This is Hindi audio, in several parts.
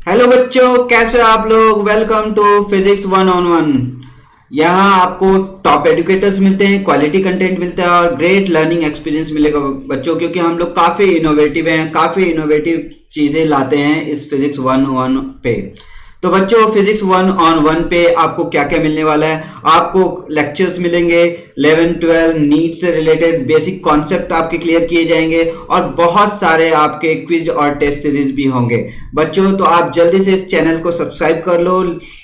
हेलो बच्चों, कैसे हो आप लोग। Welcome to physics 1 on 1। यहाँ आपको टॉप एडुकेटर्स मिलते हैं, क्वालिटी कंटेंट मिलता है और ग्रेट लर्निंग एक्सपीरियंस मिलेगा बच्चों, क्योंकि हम लोग काफ़ी इनोवेटिव हैं, काफ़ी इनोवेटिव चीज़ें लाते हैं इस फिजिक्स 1 on 1 पे। तो बच्चों, फिजिक्स 1 on 1 पे आपको क्या क्या मिलने वाला है। आपको लेक्चर्स मिलेंगे, 11 12 नीट से रिलेटेड बेसिक कॉन्सेप्ट आपके क्लियर किए जाएंगे और बहुत सारे आपके क्विज और टेस्ट सीरीज भी होंगे बच्चों। तो आप जल्दी से इस चैनल को सब्सक्राइब कर लो,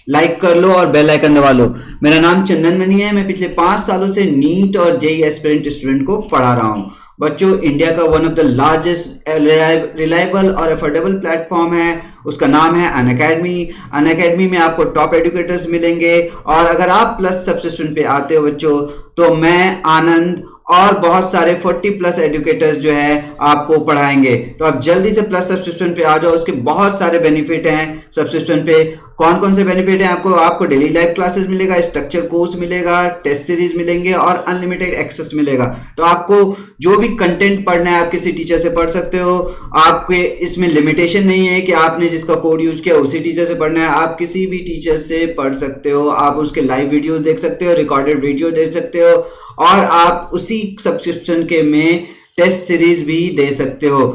लाइक कर लो और बेल आइकन दबा लो। मेरा नाम चंदन मनी है। मैं पिछले 5 सालों से नीट और जेई एस्पिरेंट स्टूडेंट को पढ़ा रहा हूँ बच्चों। इंडिया का one of the largest reliable और अफोर्डेबल प्लेटफॉर्म है, उसका नाम है अनअकैडमी। अनअकैडमी में आपको टॉप एडुकेटर्स मिलेंगे और अगर आप प्लस सब्सक्रिप्शन पे आते हो बच्चों, तो मैं आनंद और बहुत सारे 40+ एडुकेटर्स जो है आपको पढ़ाएंगे। तो आप जल्दी से प्लस सब्सक्रिप्शन पे आ जाओ। उसके बहुत सारे बेनिफिट हैं सब्सक्रिप्शन पे। कौन कौन से बेनिफिट हैं आपको डेली लाइव क्लासेस मिलेगा, स्ट्रक्चर कोर्स मिलेगा, टेस्ट सीरीज मिलेंगे और अनलिमिटेड एक्सेस मिलेगा। तो आपको जो भी कंटेंट पढ़ना है आप किसी टीचर से पढ़ सकते हो। आपके इसमें लिमिटेशन नहीं है कि आपने जिसका कोड यूज किया उसी टीचर से पढ़ना है। आप किसी भी टीचर से पढ़ सकते हो। आप उसके लाइव वीडियोस देख सकते हो, रिकॉर्डेड वीडियो देख सकते हो और आप उसी सब्सक्रिप्शन के में टेस्ट सीरीज भी दे सकते हो।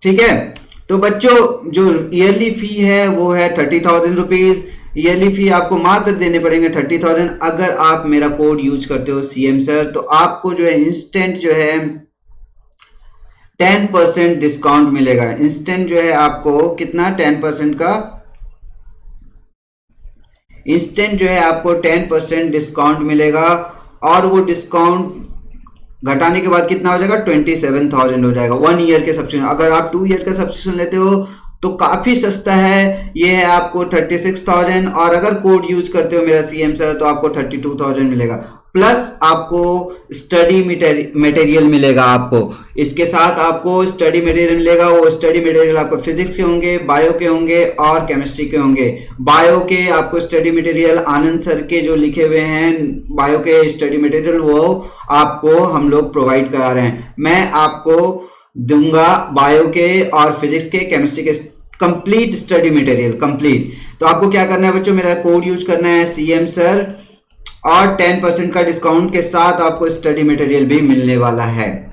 ठीक है। तो बच्चों, जो ईयरली फी है वो है 30,000 रुपीज। ईयरली फी आपको मात्र देने पड़ेंगे 30,000। अगर आप मेरा कोड यूज करते हो CM सर, तो आपको जो है इंस्टेंट जो है 10% डिस्काउंट मिलेगा। इंस्टेंट जो है आपको कितना 10% का इंस्टेंट जो है आपको 10% डिस्काउंट मिलेगा और वो डिस्काउंट घटाने के बाद कितना हो जाएगा 27,000 हो जाएगा 1 ईयर के सब्सक्रिप्शन। अगर आप 2 ईयर का सब्सक्रिप्शन लेते हो तो काफ़ी सस्ता है। ये है आपको 36,000 और अगर कोड यूज करते हो मेरा CM सर तो आपको 32,000 मिलेगा। प्लस आपको स्टडी मटेरियल मिलेगा। आपको इसके साथ आपको स्टडी मटेरियल मिलेगा। वो स्टडी मटेरियल आपको फिजिक्स के होंगे, बायो के होंगे और केमिस्ट्री के होंगे। बायो के आपको स्टडी मटेरियल आनंद सर के जो लिखे हुए हैं बायो के स्टडी मटेरियल, वो आपको हम लोग प्रोवाइड करा रहे हैं। मैं आपको दूंगा बायो के और फिजिक्स के, केमिस्ट्री के कंप्लीट स्टडी मटेरियल कंप्लीट। तो आपको क्या करना है बच्चों, मेरा कोड यूज करना है CM सर और 10% का डिस्काउंट के साथ आपको स्टडी मटेरियल भी मिलने वाला है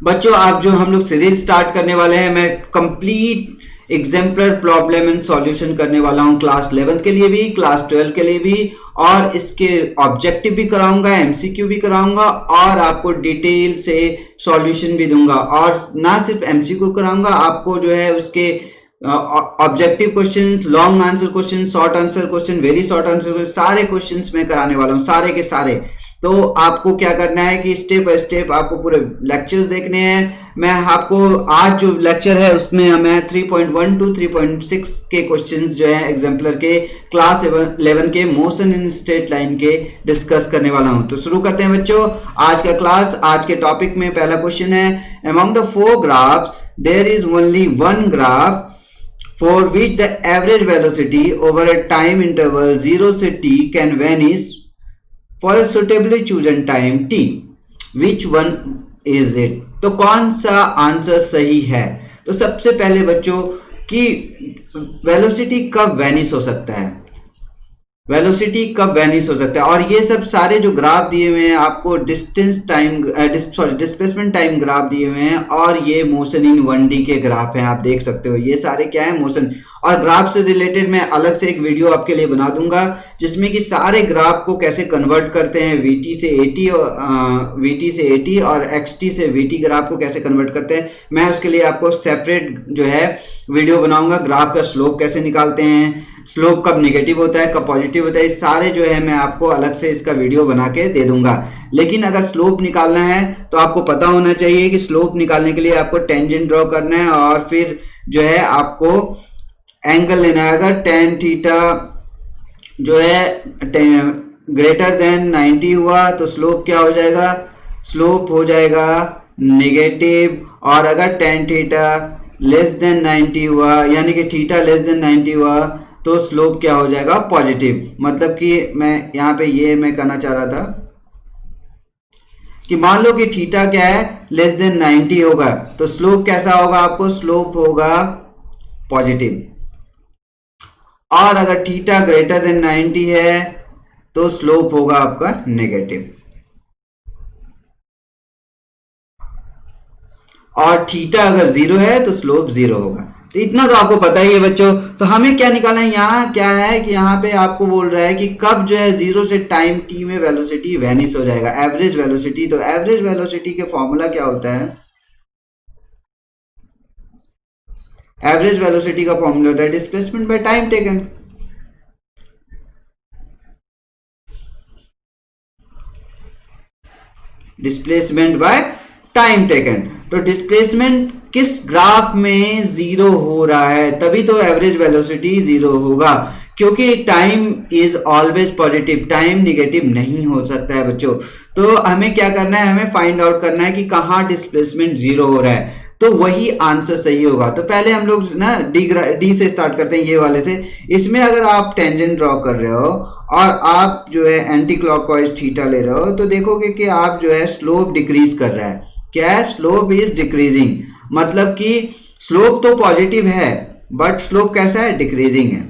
बच्चों। आप जो हम लोग सीरीज स्टार्ट करने वाले हैं, मैं complete exemplar problem and solution करने वाला हूं, क्लास 11 के लिए भी, क्लास 12 के लिए भी, और इसके ऑब्जेक्टिव भी कराऊंगा, MCQ भी कराऊंगा और आपको डिटेल से सॉल्यूशन भी दूंगा। और ना सिर्फ MCQ कराऊंगा, आपको जो है उसके objective question, long answer question, short answer question, very short answer question, सारे क्वेश्चंस मैं कराने वाला हूँ, सारे के सारे। तो आपको क्या करना है कि स्टेप बाय स्टेप आपको पूरे लेक्चर्स देखने हैं। मैं आपको आज जो लेक्चर है उसमें मैं 3.1 to 3.6 के क्वेश्चंस जो है एग्जाम्पलर के क्लास 11 के मोशन इन स्ट्रेट लाइन के डिस्कस करने वाला हूं। तो शुरू करते हैं बच्चों आज का क्लास। आज के टॉपिक में पहला क्वेश्चन है, among the 4 graphs there is only 1 graph for which the average velocity over a time interval 0 से t can vanish for a suitably chosen time t. Which one is it? तो कौन सा आंसर सही है? तो सबसे पहले बच्चों कि वेलोसिटी कब वैनिश हो सकता है, वेलोसिटी कब वैनिश हो सकता है। और ये सब सारे जो ग्राफ दिए हुए हैं आपको डिस्प्लेसमेंट टाइम ग्राफ दिए हुए हैं और ये मोशन इन 1D के ग्राफ हैं, आप देख सकते हो। ये सारे क्या है, मोशन। और ग्राफ से रिलेटेड मैं अलग से एक वीडियो आपके लिए बना दूंगा जिसमें कि सारे ग्राफ को कैसे कन्वर्ट करते हैं, VT से AT और XT से VT ग्राफ को कैसे कन्वर्ट करते हैं। मैं उसके लिए आपको सेपरेट जो है वीडियो बनाऊंगा। ग्राफ का स्लोप कैसे निकालते हैं, स्लोप कब नेगेटिव होता है, कब पॉजिटिव होता है, सारे जो है मैं आपको अलग से इसका वीडियो बना के दे दूंगा। लेकिन अगर स्लोप निकालना है तो आपको पता होना चाहिए कि स्लोप निकालने के लिए आपको टेंजेंट ड्रॉ करना है और फिर जो है आपको एंगल लेना है। अगर tan थीटा जो है ग्रेटर देन 90 हुआ तो स्लोप क्या हो जाएगा, स्लोप हो जाएगा नेगेटिव। और अगर tan थीटा लेस देन 90 हुआ, यानी कि थीटा लेस देन 90 हुआ, तो स्लोप क्या हो जाएगा, पॉजिटिव। मतलब कि मैं यहाँ पे ये मैं कहना चाह रहा था कि मान लो कि थीटा क्या है, लेस देन 90 होगा, तो स्लोप कैसा होगा, आपको स्लोप होगा पॉजिटिव। और अगर थीटा ग्रेटर देन 90 है तो स्लोप होगा आपका नेगेटिव, और थीटा अगर जीरो है तो स्लोप जीरो होगा। तो इतना तो आपको पता ही है बच्चों। तो हमें क्या निकालना है, यहाँ क्या है कि यहाँ पे आपको बोल रहा है कि कब जो है जीरो से टाइम टी में वेलोसिटी वेनिश हो जाएगा, एवरेज वेलोसिटी। तो एवरेज वेलोसिटी के फॉर्मूला क्या होता है, एवरेज वेलोसिटी का फॉर्मूला होता है displacement by time taken. Displacement by time taken. तो डिस्प्लेसमेंट किस ग्राफ में जीरो हो रहा है, तभी तो एवरेज वेलोसिटी जीरो होगा, क्योंकि time is always positive, time negative नहीं हो सकता है बच्चों। तो हमें क्या करना है, हमें फाइंड आउट करना है कि कहाँ डिस्प्लेसमेंट जीरो हो रहा है, तो वही आंसर सही होगा। तो पहले हम लोग ना डी से स्टार्ट करते हैं, ये वाले से। इसमें अगर आप टेंजेंट ड्रॉ कर रहे हो और आप जो है एंटी क्लॉकवाइज थीटा ले रहे हो, तो देखोगे कि आप जो है स्लोप डिक्रीज कर रहा है। क्या है, स्लोप इज डिक्रीजिंग, मतलब कि स्लोप तो पॉजिटिव है बट स्लोप कैसा है, डिक्रीजिंग है,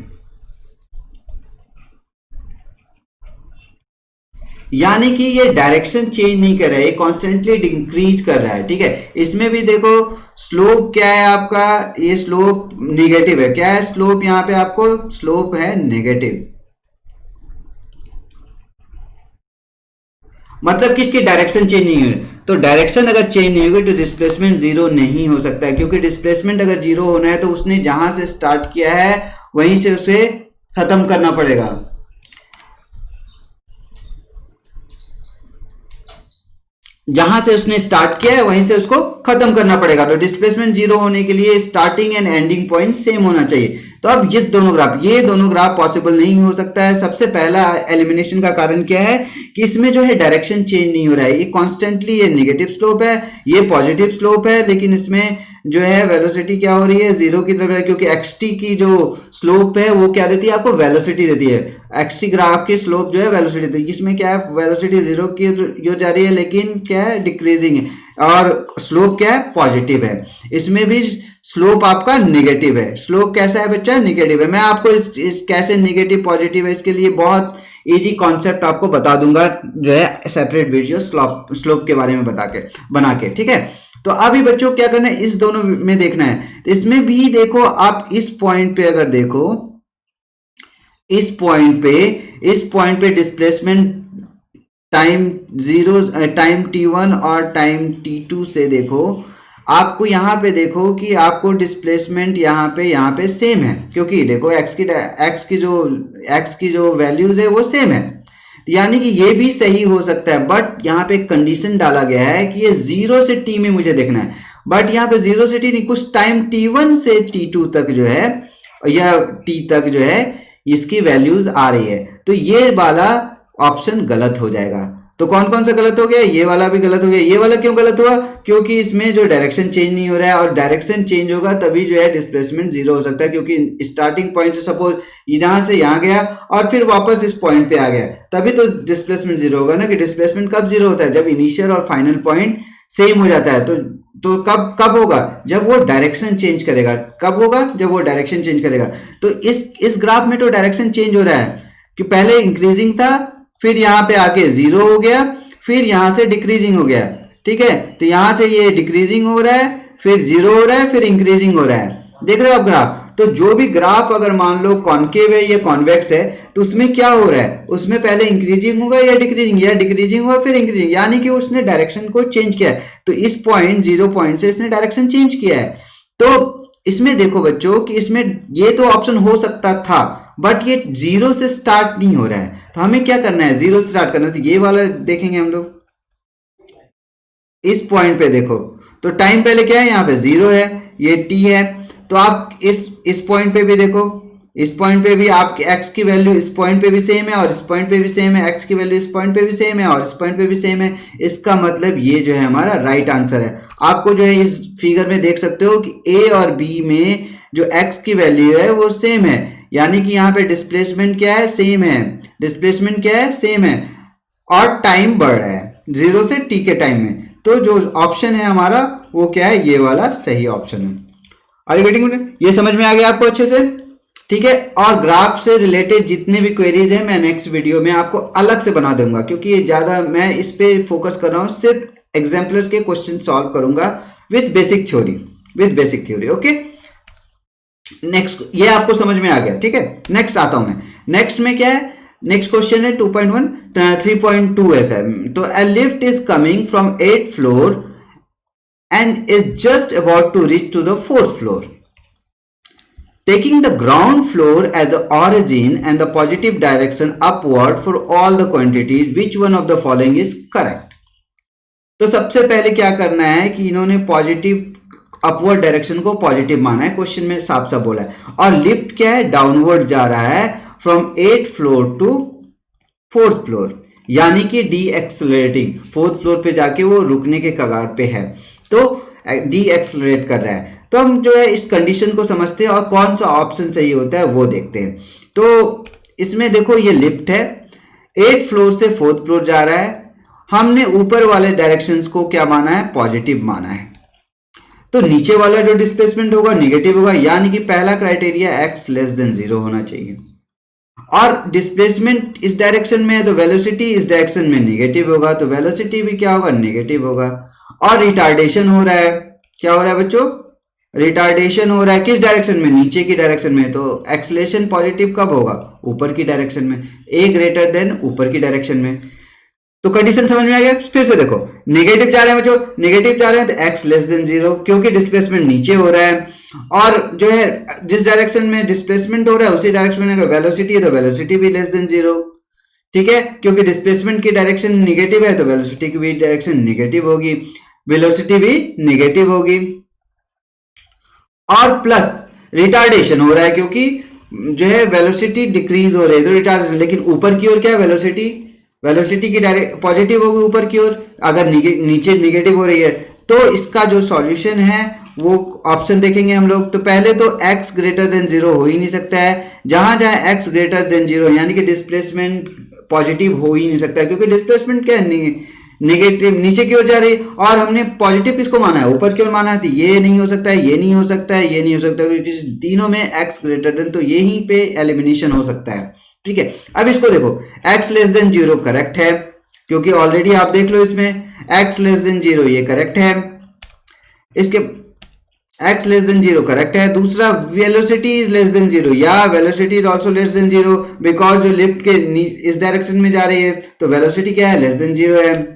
यानी कि ये डायरेक्शन चेंज नहीं कर रहा है, ये कॉन्स्टेंटली डिक्रीज कर रहा है। ठीक है, इसमें भी देखो स्लोप क्या है आपका, ये स्लोप निगेटिव है। क्या है स्लोप, यहां पे आपको स्लोप है नेगेटिव, मतलब कि इसकी डायरेक्शन चेंज नहीं हो रही। तो डायरेक्शन अगर चेंज नहीं होगी तो डिस्प्लेसमेंट जीरो नहीं हो सकता है, क्योंकि डिस्प्लेसमेंट अगर जीरो होना है तो उसने जहां से स्टार्ट किया है वहीं से उसे खत्म करना पड़ेगा। जहां से उसने स्टार्ट किया है वहीं से उसको खत्म करना पड़ेगा। तो डिस्प्लेसमेंट जीरो होने के लिए starting and ending point same होना चाहिए। तो अब ये दोनों ग्राफ पॉसिबल नहीं हो सकता है। सबसे पहला एलिमिनेशन का कारण क्या है कि इसमें जो है डायरेक्शन चेंज नहीं हो रहा है, ये कॉन्स्टेंटली ये नेगेटिव स्लोप है, ये पॉजिटिव स्लोप है, लेकिन इसमें जो है वेलोसिटी क्या हो रही है, जीरो की तरफ है, क्योंकि एक्सटी की जो स्लोप है वो क्या देती है आपको, वेलोसिटी देती है। एक्सटी ग्राफ की स्लोप जो है वेलोसिटी देती है, इसमें क्या है वेलोसिटी जीरो की जो जा रही है, लेकिन क्या है डिक्रीजिंग है, और स्लोप क्या है पॉजिटिव है। इसमें भी स्लोप आपका नेगेटिव है। स्लोप कैसा है बच्चा, नेगेटिव है। मैं आपको इस कैसे नेगेटिव पॉजिटिव है इसके लिए बहुत इजी कॉन्सेप्ट आपको बता दूंगा, जो है सेपरेट वीडियो स्लोप के बारे में बना के। ठीक है, तो अभी बच्चों क्या करना है, इस दोनों में देखना है। तो इसमें भी देखो आप इस पॉइंट पे अगर देखो, इस पॉइंट पे displacement time zero, time t1 और टाइम t2 से देखो, आपको यहाँ पे देखो कि आपको डिस्प्लेसमेंट यहाँ पे सेम है, क्योंकि देखो x की जो वैल्यूज है वो सेम है, यानी कि ये भी सही हो सकता है। बट यहाँ पे एक कंडीशन डाला गया है कि ये जीरो से टी में मुझे देखना है, बट यहाँ पे जीरो से टी नहीं, कुछ टाइम t1 से t2 तक जो है, या t तक जो है इसकी वैल्यूज आ रही है। तो ये वाला ऑप्शन गलत हो जाएगा। तो कौन कौन सा गलत हो गया, ये वाला भी गलत हो गया। ये वाला क्यों गलत हुआ, क्योंकि इसमें जो डायरेक्शन चेंज नहीं हो रहा है, और डायरेक्शन चेंज होगा तभी जो है डिस्प्लेसमेंट जीरो हो सकता है, क्योंकि स्टार्टिंग पॉइंट से सपोज यहां से यहां गया और फिर वापस इस पॉइंट पे आ गया, तभी तो डिस्प्लेसमेंट जीरो होगा ना। कि डिस्प्लेसमेंट कब जीरो होता है, जब इनिशियल और फाइनल पॉइंट सेम हो जाता है। तो कब होगा, जब वो डायरेक्शन चेंज करेगा। कब होगा, जब वो डायरेक्शन चेंज करेगा। तो इस ग्राफ में तो डायरेक्शन चेंज हो रहा है कि पहले इंक्रीजिंग था, फिर यहां पे आके जीरो हो गया, फिर यहां से डिक्रीजिंग हो गया। ठीक है, तो यहां से ये डिक्रीजिंग हो रहा है, फिर जीरो हो रहा है, फिर इंक्रीजिंग हो रहा है। देख रहे हो आप ग्राफ। तो जो भी ग्राफ अगर मान लो कॉन्केव है या कॉन्वेक्स है, तो उसमें क्या हो रहा है, उसमें पहले इंक्रीजिंग होगा या डिक्रीजिंग होगा फिर इंक्रीजिंग, यानी कि उसने डायरेक्शन को चेंज किया है। तो इस पॉइंट जीरो पॉइंट से इसने डायरेक्शन चेंज किया है। तो इसमें देखो बच्चों कि इसमें ये तो ऑप्शन हो सकता था, बट ये जीरो से स्टार्ट नहीं हो रहा है। तो हमें क्या करना है, जीरो से स्टार्ट करना है। तो ये वाला देखेंगे हम लोग, इस पॉइंट पे देखो, तो टाइम पहले क्या है, यहाँ पे जीरो है, ये टी है। तो आप इस पॉइंट पे भी देखो, इस पॉइंट पे भी आपकी x की वैल्यू इस पॉइंट पे भी सेम है, और इस पॉइंट पे भी सेम है। x की वैल्यू इस पॉइंट पे भी सेम है और इस पॉइंट पे भी सेम है। इसका मतलब ये जो है हमारा राइट आंसर है। आपको जो है इस फिगर में देख सकते हो कि a और b में जो x की वैल्यू है वो सेम है, यानी कि यहाँ पे डिस्प्लेसमेंट क्या है, सेम है। डिस्प्लेसमेंट क्या है, सेम है, और टाइम बढ़ रहा है जीरो से टी के टाइम में। तो जो ऑप्शन है हमारा वो क्या है, ये वाला सही ऑप्शन है। आर यू गेटिंग, ये समझ में आ गया आपको अच्छे से। ठीक है। और ग्राफ से रिलेटेड जितने भी क्वेरीज हैं मैं नेक्स्ट वीडियो में आपको अलग से बना दूंगा, क्योंकि ये ज्यादा मैं इस पे फोकस कर रहा हूँ, सिर्फ एग्जाम्पल्स के क्वेश्चन सॉल्व करूंगा with basic theory. Okay, next ये आपको समझ में आ गया, ठीक है। नेक्स्ट आता हूं मैं। नेक्स्ट में क्या है, नेक्स्ट क्वेश्चन है 2.1 3.2 ऐसा है। तो a lift is coming from 8th floor and is just about to reach to the 4th floor, taking the ground floor as the origin and the positive direction upward for all the quantities, which one of the following is correct? तो सबसे पहले क्या करना है कि इन्होंने पॉजिटिव अपवर्ड डायरेक्शन को पॉजिटिव माना है, क्वेश्चन में साफ साफ बोला है। और लिफ्ट क्या है, डाउनवर्ड जा रहा है from 8th floor to 4th floor, यानी कि डी एक्सलरेटिंग, 4th फ्लोर पे जाके वो रुकने के कगार पे है, तो डी एक्सलरेट कर रहा है। तो हम जो है इस कंडीशन को समझते हैं और कौन सा ऑप्शन सही होता है वो देखते हैं। तो इसमें देखो ये लिफ्ट है, 8th फ्लोर से 4th फ्लोर जा रहा है, हमने ऊपर वाले डायरेक्शंस को क्या माना है, पॉजिटिव माना है। तो नीचे वाला जो डिस्प्लेसमेंट होगा निगेटिव होगा, यानी कि पहला क्राइटेरिया x लेस देन 0 होना चाहिए। और डिस्प्लेसमेंट इस डायरेक्शन में है तो वेलोसिटी इस डायरेक्शन में निगेटिव होगा, तो वेलोसिटी भी क्या होगा, निगेटिव होगा। और रिटार्डेशन हो रहा है, क्या हो रहा है बच्चों, रिटार्डेशन हो रहा है किस डायरेक्शन में, नीचे की डायरेक्शन में। तो एक्सलेशन पॉजिटिव कब होगा, ऊपर की डायरेक्शन में, a ग्रेटर देन ऊपर की डायरेक्शन में। तो कंडीशन समझ में आ गया। फिर से देखो, नेगेटिव जा रहे हैं बच्चों, नेगेटिव जा रहे हैं तो x लेस देन 0, क्योंकि डिस्प्लेसमेंट नीचे हो रहा है। और जो है जिस डायरेक्शन में डिस्प्लेसमेंट हो रहा है उसी डायरेक्शन में अगर वेलोसिटी है तो वेलोसिटी भी लेस देन 0, ठीक है, क्योंकि डिस्प्लेसमेंट की डायरेक्शन निगेटिव है तो वेलोसिटी की भी डायरेक्शन निगेटिव होगी, वेलोसिटी भी निगेटिव होगी। और प्लस रिटार्डेशन हो रहा है, क्योंकि जो है वेलोसिटी डिक्रीज हो रही है तो रिटार्डेशन, लेकिन ऊपर की ओर क्या है, वेलोसिटी की डायरेक्ट पॉजिटिव होगी ऊपर की ओर, अगर नीचे निगेटिव हो रही है। तो इसका जो सॉल्यूशन है वो ऑप्शन देखेंगे हम लोग। तो पहले तो x ग्रेटर देन 0 हो ही नहीं सकता है, जहां जहां x ग्रेटर देन 0 यानी कि डिस्प्लेसमेंट पॉजिटिव हो ही नहीं सकता है, क्योंकि डिस्प्लेसमेंट क्या है, निगेटिव नीचे की ओर जा रही है। और हमने पॉजिटिव किसको माना है, ऊपर की ओर माना है, तो ये नहीं हो सकता है, ये नहीं हो सकता है, ये नहीं हो सकता है, क्योंकि तीनों में x ग्रेटर देन, तो यहीं पे एलिमिनेशन हो सकता है, ठीक है। अब इसको देखो, x लेस देन 0 करेक्ट है, क्योंकि ऑलरेडी आप देख लो इसमें x लेस देन 0 ये करेक्ट है, इसके x लेस देन 0 करेक्ट है। दूसरा वेलोसिटी इज लेस देन 0, या velocity is also less than 0, because जो लिफ्ट के इस डायरेक्शन में जा रही है तो वेलोसिटी क्या है, लेस देन 0 है।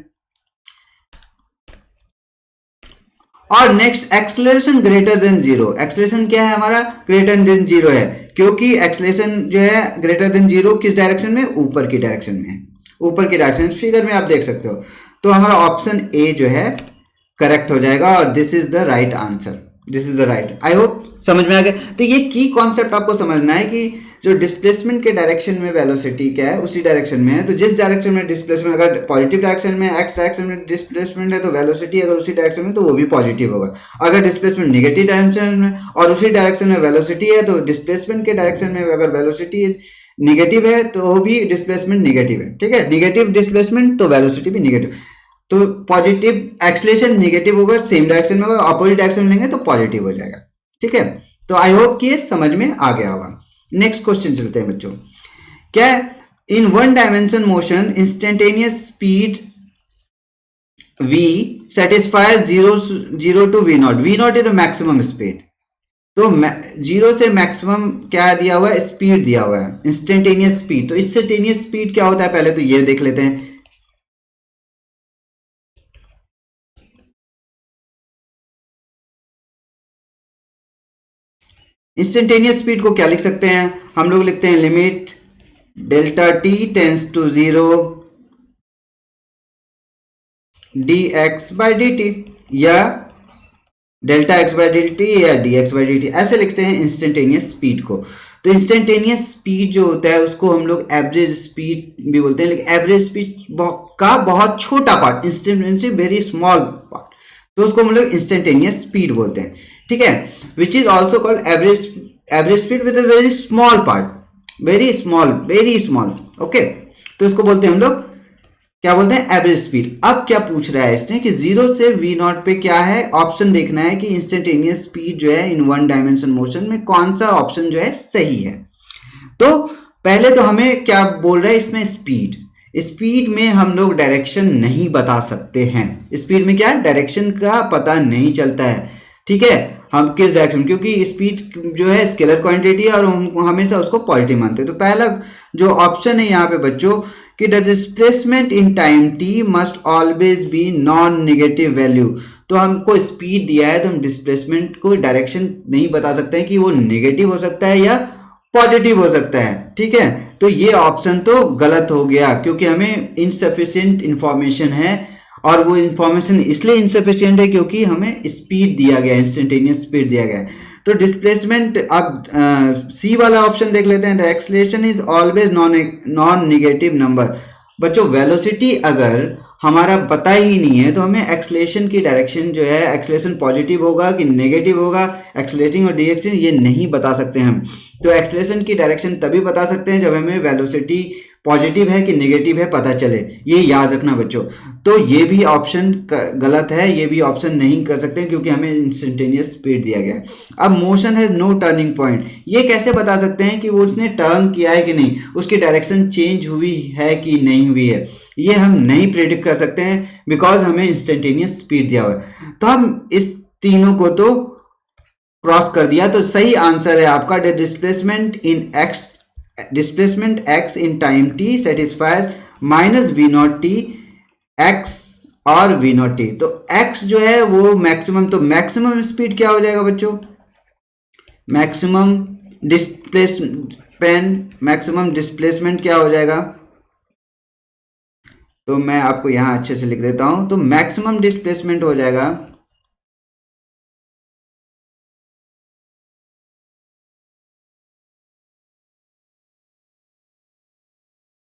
और next acceleration greater than 0, acceleration क्या है हमारा, ग्रेटर देन 0 है, क्योंकि एक्सेलरेशन जो है ग्रेटर देन 0 किस डायरेक्शन में, ऊपर की डायरेक्शन में, ऊपर की डायरेक्शन फिगर में आप देख सकते हो। तो हमारा ऑप्शन ए जो है करेक्ट हो जाएगा और this is the right answer, this is the right. I hope समझ में आ गया। तो ये की कॉन्सेप्ट आपको समझना है कि जो डिस्प्लेसमेंट के डायरेक्शन में वेलोसिटी क्या है उसी डायरेक्शन में है, तो जिस डायरेक्शन में डिस्प्लेसमेंट, अगर पॉजिटिव डायरेक्शन में x डायरेक्शन में डिस्प्लेसमेंट है तो वेलोसिटी अगर उसी डायरेक्शन में तो वो भी पॉजिटिव होगा। अगर डिस्प्लेसमेंट निगेटिव डायरेक्शन में और उसी डायरेक्शन में वेलोसिटी है तो डिस्प्लेसमेंट के डायरेक्शन में अगर वेलोसिटी निगेटिव है तो वो भी डिस्प्लेसमेंट निगेटिव है, ठीक है, निगेटिव डिस्प्लेसमेंट तो वेलोसिटी भी निगेटिव। तो पॉजिटिव एक्सलेशन निगेटिव होगा, सेम डायरेक्शन में होगा, अपोजिट डायरेक्शन में लेंगे तो पॉजिटिव हो जाएगा, ठीक है। तो आई होप कि ये समझ में आ गया होगा। नेक्स्ट क्वेश्चन चलते हैं बच्चों। क्या है, in one dimension motion instantaneous speed v satisfies 0 to v0, v0 is the maximum speed. तो 0 से मैक्सिमम क्या दिया हुआ है, स्पीड दिया हुआ है, इंस्टेंटेनियस स्पीड। तो इंस्टेंटेनियस स्पीड क्या होता है पहले तो ये देख लेते हैं। इंस्टेंटेनियस स्पीड को क्या लिख सकते हैं हम लोग, लिखते हैं limit delta t tends to 0 dx by dt, या डेल्टा x बाई dt या dx बाई dt, ऐसे लिखते हैं इंस्टेंटेनियस स्पीड को। तो इंस्टेंटेनियस स्पीड जो होता है उसको हम लोग एवरेज स्पीड भी बोलते हैं, लेकिन एवरेज स्पीड का बहुत छोटा part, instantaneous very small part, तो उसको हम लोग इंस्टेंटेनियस स्पीड बोलते हैं, ठीक है। Which is also called average speed with a very small part, very small, okay. तो इसको बोलते हैं हम लोग क्या बोलते हैं, एवरेज स्पीड। अब क्या पूछ रहा है इसने कि 0 से वी नॉट पे क्या है, ऑप्शन देखना है कि इंस्टेंटेनियस स्पीड जो है इन वन डायमेंशन मोशन में कौन सा ऑप्शन जो है सही है। तो पहले तो हमें क्या बोल रहा है इसमें, स्पीड। स्पीड में हम लोग डायरेक्शन नहीं बता सकते हैं, स्पीड में क्या डायरेक्शन का पता नहीं चलता है, ठीक है, हम किस डायरेक्शन, क्योंकि स्पीड जो है स्केलर क्वांटिटी है और हम हमेशा उसको पॉजिटिव मानते हैं। तो पहला जो ऑप्शन है यहाँ पे बच्चों कि the displacement in time T must always be non negative value. तो हमको स्पीड दिया है तो हम डिस्प्लेसमेंट को डायरेक्शन नहीं बता सकते हैं कि वो नेगेटिव हो सकता है या पॉजिटिव हो सकता है, ठीक है। तो ये ऑप्शन तो गलत हो गया क्योंकि हमें इनसफिशिएंट इंफॉर्मेशन है, और वो इंफॉर्मेशन इसलिए इनसफिशिएंट है क्योंकि हमें स्पीड दिया गया, इंस्टेंटेनियस स्पीड दिया गया है। तो डिस्प्लेसमेंट, अब सी वाला ऑप्शन देख लेते हैं, the acceleration is always non negative number. बच्चों वेलोसिटी अगर हमारा पता ही नहीं है तो हमें एक्सेलरेशन की डायरेक्शन जो है, एक्सेलरेशन पॉजिटिव होगा कि नेगेटिव होगा, एक्सेलरेटिंग और डायरेक्शन ये नहीं बता सकते हम। तो एक्सेलरेशन की डायरेक्शन तभी बता सकते हैं जब हमें वेलोसिटी पॉजिटिव है कि नेगेटिव है पता चले, ये याद रखना बच्चों। तो ये भी ऑप्शन गलत है, ये भी ऑप्शन नहीं कर सकते क्योंकि हमें इंस्टेंटेनियस स्पीड दिया गया है। अब मोशन है नो टर्निंग पॉइंट, ये कैसे बता सकते हैं कि वो उसने टर्न किया है कि नहीं, उसकी डायरेक्शन चेंज हुई है कि नहीं हुई है, ये हम नहीं प्रेडिक्ट कर सकते हैं बिकॉज हमें इंस्टेंटेनियस स्पीड दिया हुआ है। तो हम इस तीनों को तो क्रॉस कर दिया, तो सही आंसर है आपका the displacement x in time t satisfies minus v not t x और वी नॉट टी। तो एक्स जो है वो मैक्सिमम, तो मैक्सिमम स्पीड क्या हो जाएगा बच्चों, मैक्सिमम डिस्प्लेसमेंट क्या हो जाएगा, तो मैं आपको यहां अच्छे से लिख देता हूं। तो मैक्सिमम डिस्प्लेसमेंट हो जाएगा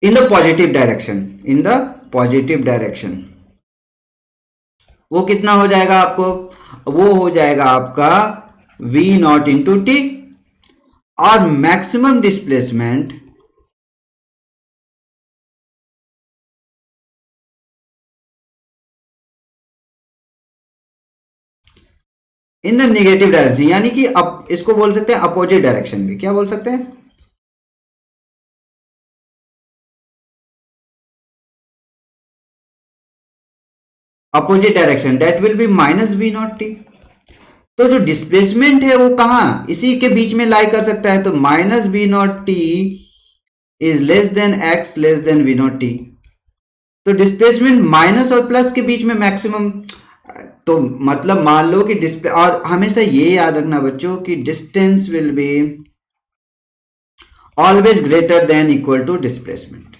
in the positive direction, in the positive direction. वो कितना हो जाएगा आपको, वो हो जाएगा आपका v नॉट इंटू टी, और maximum displacement in the negative direction, यानी कि अब इसको बोल सकते हैं अपोजिट डायरेक्शन भी, क्या बोल सकते हैं, opposite direction, that will be minus v not t. तो जो डिस्प्लेसमेंट है वो कहां, इसी के बीच में लाई कर सकता है, तो minus v not t is less than x less than v not t. तो डिस्प्लेसमेंट माइनस और प्लस के बीच में मैक्सिमम, तो मतलब मान लो कि डिस्प्ले, और हमेशा ये याद रखना बच्चों कि distance will be always greater than equal to displacement,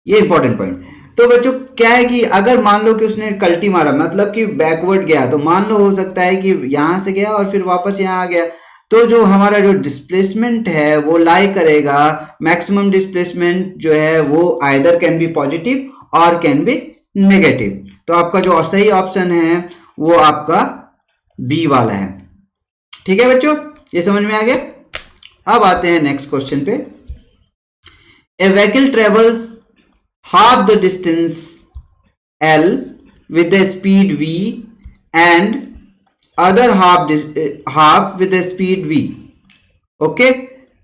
ये इंपॉर्टेंट पॉइंट। तो बच्चों क्या है कि अगर मान लो कि उसने कल्टी मारा, मतलब कि बैकवर्ड गया, तो मान लो हो सकता है कि यहां से गया और फिर वापस यहां आ गया, तो जो हमारा जो डिस्प्लेसमेंट है वो लाई करेगा, मैक्सिमम डिस्प्लेसमेंट जो है वो आइदर कैन बी पॉजिटिव और कैन बी नेगेटिव। तो आपका जो सही ऑप्शन है वो आपका बी वाला है, ठीक है बच्चों, ये समझ में आ गया। अब आते हैं नेक्स्ट क्वेश्चन पे। A vehicle travels half the distance L with the speed V and other half with the speed V, okay,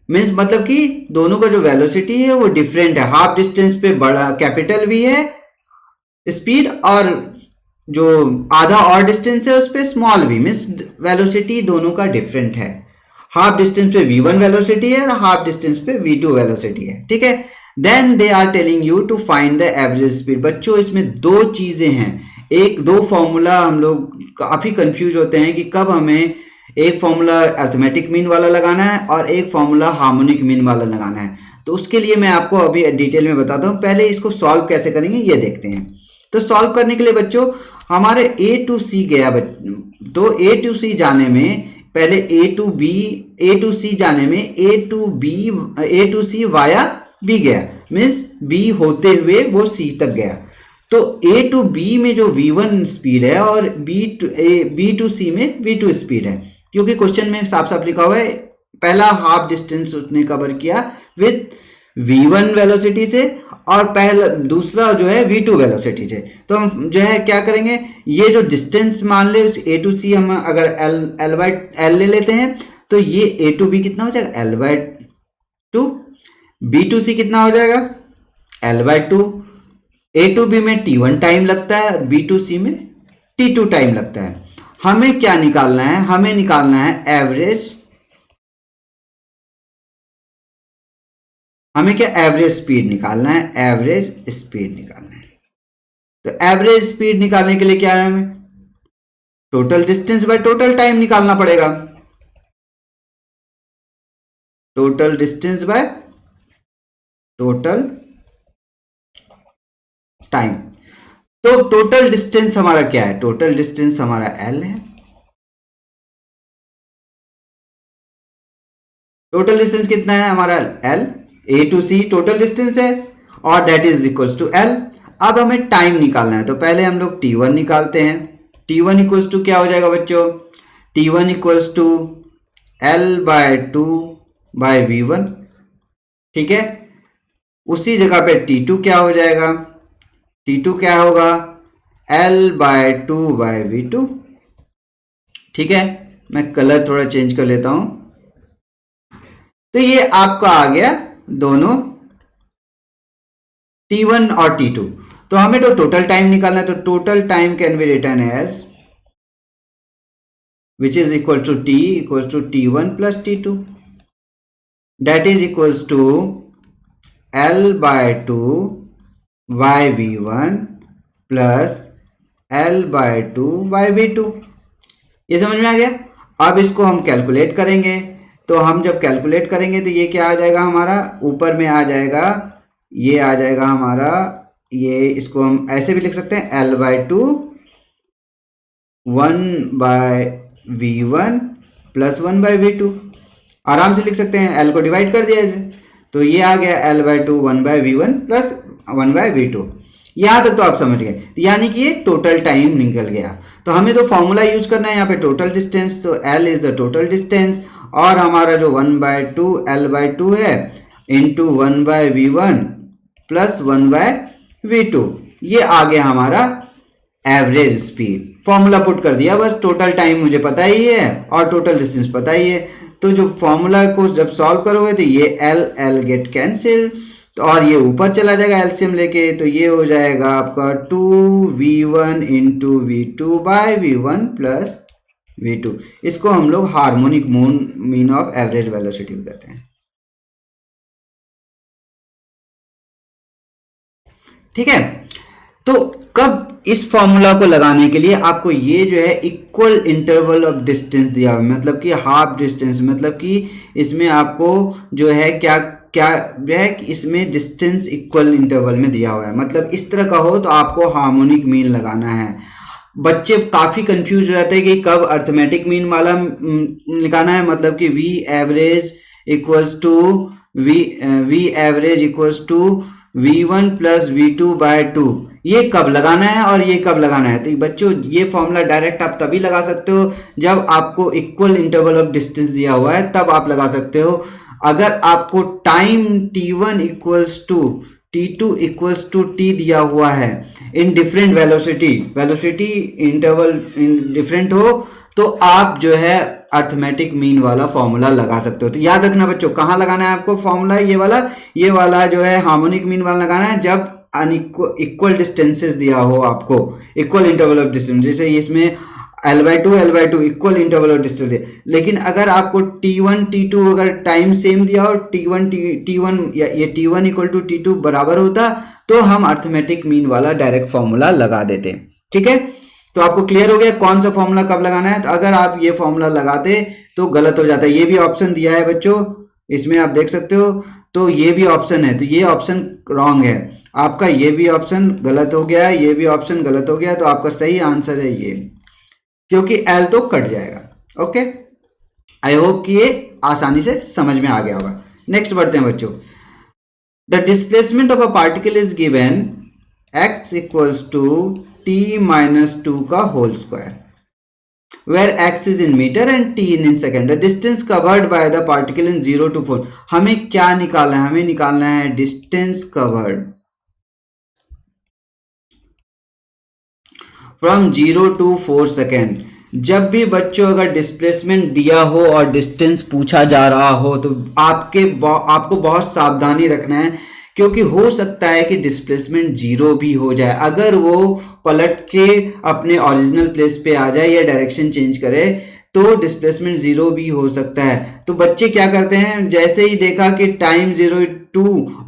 means मतलब कि दोनों का जो वेलोसिटी है वो डिफरेंट है, हाफ डिस्टेंस पे बड़ा कैपिटल V है स्पीड, और जो आधा और डिस्टेंस है उस पर स्मॉल v, मीन्स वेलोसिटी दोनों का डिफरेंट है, हाफ डिस्टेंस पे v1 वेलोसिटी है और हाफ डिस्टेंस पे v2 वेलोसिटी है, ठीक है। Then they are telling you to find the average speed. बच्चों इसमें दो चीजें हैं, एक दो फॉर्मूला, हम लोग काफी कंफ्यूज होते हैं कि कब हमें एक फॉर्मूला अर्थमेटिक मीन वाला लगाना है और एक फॉर्मूला हार्मोनिक मीन वाला लगाना है। तो उसके लिए मैं आपको अभी डिटेल में बताता हूँ, पहले इसको सॉल्व कैसे करेंगे ये देखते हैं। तो सॉल्व करने के लिए बच्चों हमारे ए टू सी गया, तो ए टू सी जाने में पहले ए टू सी जाने में ए टू सी वाया बी गया, मीन्स बी होते हुए वो सी तक गया। तो ए टू बी में जो v1 स्पीड है और बी टू सी में v2 स्पीड है, क्योंकि क्वेश्चन में साफ साफ लिखा हुआ है पहला हाफ डिस्टेंस उसने कवर किया विथ v1 वेलोसिटी से और पहला दूसरा जो है v2 वेलोसिटी से। तो हम जो है क्या करेंगे, ये जो डिस्टेंस मान ले उस a टू c हम अगर l ले लेते हैं तो ये a टू b कितना हो जाएगा l/2, b टू c कितना हो जाएगा l/2। a टू b में t1 टाइम लगता है, b टू c में t2 टाइम लगता है। हमें क्या निकालना है, हमें निकालना है एवरेज, हमें क्या एवरेज स्पीड निकालना है, एवरेज स्पीड निकालना है। तो एवरेज स्पीड निकालने के लिए क्या है, हमें total distance by total time निकालना पड़ेगा, total distance by total time. तो टोटल डिस्टेंस हमारा क्या है, टोटल डिस्टेंस हमारा L है, टोटल डिस्टेंस कितना है हमारा L, A to C total distance है और that is equals to L। अब हमें टाइम निकालना है, तो पहले हम लोग T1 निकालते हैं। T1 इक्वल्स टू क्या हो जाएगा बच्चों, T1 equals to L/2 by V1, ठीक है। उसी जगह पे T2 क्या हो जाएगा, T2 क्या होगा L/2 बाय V2, ठीक है। मैं कलर थोड़ा चेंज कर लेता हूं। तो ये आपका आ गया दोनों T1 और T2। तो हमें तो टोटल टाइम निकालना है, तो total time can be written as which is equal to T equal to T1 plus T2, that is equals to L/2 by V1 plus L/2 by V2। ये समझ में आ गया। अब इसको हम कैलकुलेट करेंगे, तो हम जब कैलकुलेट करेंगे तो ये क्या आ जाएगा हमारा, ऊपर में आ जाएगा, ये आ जाएगा हमारा, ये इसको हम ऐसे भी लिख सकते हैं L/2 1/V1 प्लस 1/V2, आराम से लिख सकते हैं, L को डिवाइड कर दिया इसे, तो ये आ गया L/2 1/V1 प्लस 1/V2। यहां तक तो आप समझ गए, यानी कि ये टोटल टाइम निकल गया। तो हमें तो फॉर्मूला यूज करना है यहाँ पे टोटल डिस्टेंस, तो L is the total distance और हमारा जो 1/2 L/2 है इंटू 1/V1 प्लस 1/V2, ये आ गया हमारा एवरेज स्पीड। फॉर्मूला पुट कर दिया, बस टोटल टाइम मुझे पता ही है और टोटल डिस्टेंस पता ही है। तो जो फॉर्मूला को जब सॉल्व करोगे तो ये L गेट कैंसिल, तो और ये ऊपर चला जाएगा एलसीएम लेके, तो ये हो जाएगा आपका 2V1 into V2 bye V1 plus V2। इसको हम लोग harmonic mean of average velocity भी कहते हैं, ठीक है। तो कब इस फॉर्मूला को लगाने के लिए आपको ये जो है इक्वल इंटरवल ऑफ डिस्टेंस दिया हुआ है, मतलब कि हाफ डिस्टेंस, मतलब कि इसमें आपको जो है क्या क्या जो है इसमें डिस्टेंस इक्वल इंटरवल में दिया हुआ है, मतलब इस तरह का हो तो आपको हार्मोनिक मीन लगाना है। बच्चे काफ़ी कंफ्यूज रहते हैं कि कब अर्थमेटिक मीन वाला निकालना है, मतलब कि v average equals to v average equals to V1 plus V2 by 2, ये कब लगाना है और ये कब लगाना है। तो बच्चों ये फॉर्मूला डायरेक्ट आप तभी लगा सकते हो जब आपको इक्वल इंटरवल ऑफ डिस्टेंस दिया हुआ है, तब आप लगा सकते हो। अगर आपको time T1 equals to T2 equals to T दिया हुआ है in different velocity interval different हो, तो आप जो है अर्थमेटिक मीन वाला फॉर्मूला लगा सकते हो। तो याद रखना बच्चों, कहाँ लगाना है आपको फॉर्मूला, ये वाला जो है हार्मोनिक मीन वाला लगाना है जब इक्वल डिस्टेंसेस दिया हो आपको, इक्वल इंटरवल ऑफ डिस्टेंस, जैसे इसमें L/2 equal interval of distance है। लेकिन अगर आपको T1 T2 अगर टाइम सेम दिया हो, T1 या ये T1 इक्वल टू T2 बराबर होता, तो हम अर्थमेटिक मीन वाला डायरेक्ट फॉर्मूला लगा देते, ठीक है। तो आपको क्लियर हो गया कौन सा फॉर्मूला कब लगाना है। तो अगर आप ये फॉर्मूला लगाते तो गलत हो जाता है। ये भी ऑप्शन दिया है बच्चों, इसमें आप देख सकते हो, तो ये भी ऑप्शन है, तो ये ऑप्शन रॉन्ग है आपका, ये भी ऑप्शन गलत हो गया, ये भी ऑप्शन गलत हो गया। तो आपका सही आंसर है ये, क्योंकि L तो कट जाएगा। ओके, आई होप कि ये आसानी से समझ में आ गया होगा। नेक्स्ट बढ़ते हैं बच्चों। The displacement of a particle is given x equals to t-2 का whole square. where x is in meter and t in second. The distance covered by the particle in 0 to 4. हमें क्या निकालना है? हमें निकालना है distance covered from 0 to 4 second. जब भी बच्चों अगर डिस्प्लेसमेंट दिया हो और डिस्टेंस पूछा जा रहा हो तो आपको बहुत सावधानी रखना है, क्योंकि हो सकता है कि डिस्प्लेसमेंट जीरो भी हो जाए. अगर वो पलट के अपने ओरिजिनल प्लेस पे आ जाए या डायरेक्शन चेंज करे तो डिस्प्लेसमेंट जीरो भी हो सकता है. तो बच्चे क्या करते हैं, जैसे ही देखा कि टाइम 0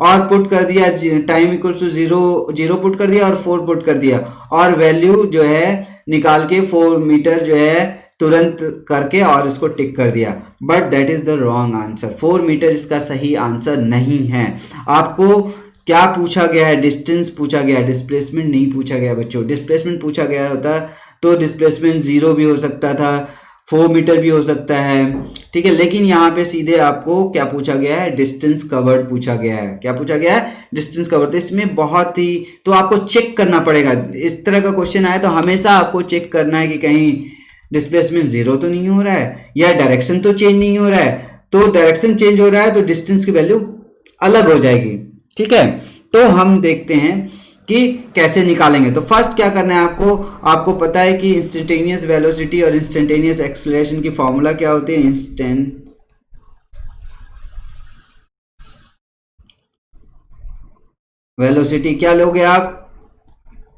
और पुट कर दिया, टाइम इक्वल टू 0 पुट कर दिया और 4 पुट कर दिया और वैल्यू जो है निकाल के 4 मीटर जो है तुरंत करके और इसको टिक कर दिया. But that is the wrong answer. 4 metre इसका सही आंसर नहीं है. आपको क्या पूछा गया है? डिस्टेंस पूछा गया है, डिस्प्लेसमेंट नहीं पूछा गया बच्चों. डिस्प्लेसमेंट पूछा गया होता तो डिस्प्लेसमेंट 0 भी हो सकता था, 4 मीटर भी हो सकता है, ठीक है. लेकिन यहाँ पे सीधे आपको क्या पूछा गया है? डिस्टेंस कवर्ड पूछा गया है. क्या पूछा गया है? Distance covered. तो इसमें बहुत ही, तो आपको चेक करना पड़ेगा. इस तरह का क्वेश्चन आए तो हमेशा आपको चेक करना है कि कहीं डिस्प्लेसमेंट 0 तो नहीं हो रहा है या डायरेक्शन तो चेंज नहीं हो रहा है. तो डायरेक्शन चेंज हो रहा है तो डिस्टेंस की वैल्यू अलग हो जाएगी, ठीक है. तो हम देखते हैं कि कैसे निकालेंगे. तो फर्स्ट क्या करना है आपको पता है कि इंस्टेंटेनियस वेलोसिटी और इंस्टेंटेनियस एक्सेलरेशन की फॉर्मूला क्या होती है? वेलोसिटी क्या लोगे आप?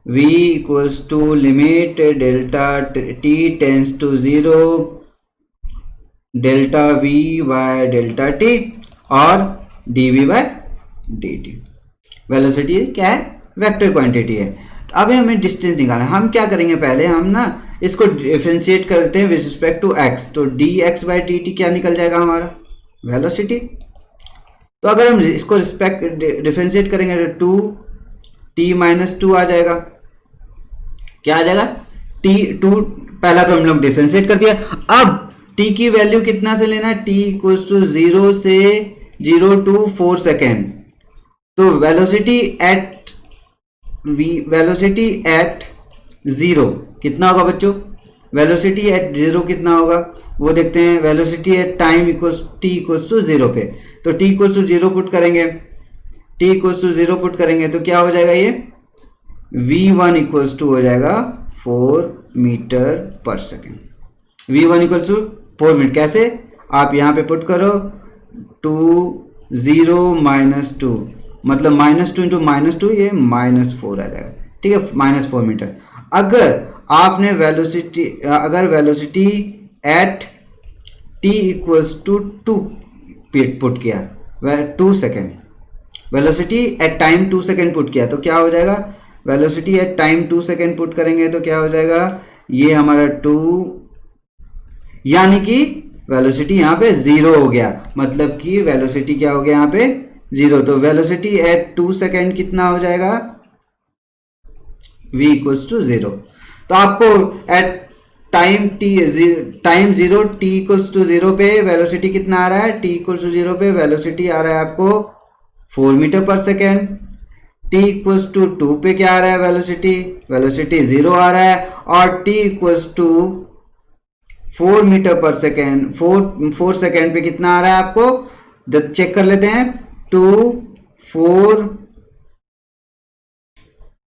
v equals to limit delta t tends to 0 delta v by delta t और dv बाय dt. वेलोसिटी क्या है? वेक्टर क्वांटिटी है. तो अब हमें डिस्टेंस निकालना है. हम क्या करेंगे, पहले हम ना इसको डिफरेंशिएट कर देते हैं विद रिस्पेक्ट टू x. तो dx बाई dt क्या निकल जाएगा हमारा? वेलोसिटी. तो अगर हम इसको डिफरेंशिएट करेंगे तो 2t माइनस 2 आ जाएगा. क्या आ जाएगा? t2. पहला तो हम लोग डिफरेंशिएट कर दिया. अब t की वैल्यू कितना से लेना है? t इक्वल्स टू 0 से 0 to 4 सेकेंड. तो वेलोसिटी एट 0 कितना होगा बच्चों? वेलोसिटी एट 0 कितना होगा वो देखते हैं. Velocity at time equals t equals to 0 पे. तो t इक्वल्स टू 0 पुट करेंगे. t इक्वल्स टू 0 पुट करेंगे तो क्या हो जाएगा? ये v1 इक्वल्स टू हो जाएगा 4 मीटर पर second. v1 equals to 4 metre. कैसे? आप यहाँ पे पुट करो 2 0 माइनस 2, मतलब -2 इंटू -2 ये -4 आ जाएगा, ठीक है. -4 मीटर. अगर velocity at t equals to 2 put किया, 2 second, velocity at time 2 second put किया तो क्या हो जाएगा? Velocity at time 2 second put करेंगे तो क्या हो जाएगा? ये हमारा 2, यानी कि वेलोसिटी यहाँ पे 0 हो गया. मतलब कि वेलोसिटी क्या हो गया यहाँ पे? 0. तो वेलोसिटी एट 2 सेकेंड कितना हो जाएगा? v equals to 0. तो आपको at time 0 t equals to 0 पे वेलोसिटी कितना आ रहा है? t इक्वल्स टू 0 पे वेलोसिटी आ रहा है आपको 4 मीटर पर सेकेंड. t इक्वल्स टू 2 पे क्या आ रहा है? वेलोसिटी 0 आ रहा है. और t इक्वल्स टू 4 मीटर पर सेकेंड, 4 सेकेंड पे कितना आ रहा है आपको? चेक कर लेते हैं. 2 4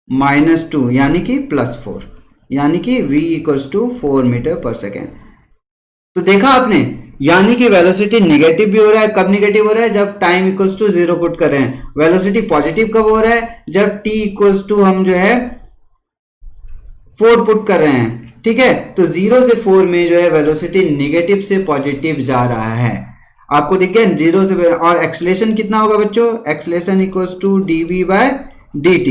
-2 यानी कि +4, यानी कि v इक्वल्स टू 4 मीटर पर सेकेंड. तो देखा आपने, यानी कि वेलोसिटी नेगेटिव भी हो रहा है. कब नेगेटिव हो रहा है? जब टाइम इक्वल्स टू 0 पुट कर रहे हैं. वेलोसिटी पॉजिटिव कब हो रहा है? जब t इक्वल्स टू हम जो है 4 पुट कर रहे हैं, ठीक है. तो 0 से 4 में जो है वेलोसिटी नेगेटिव से पॉजिटिव जा रहा है. आपको दिख गया 0 से. और एक्सेलरेशन कितना होगा बच्चों? Acceleration equals to dv by dt.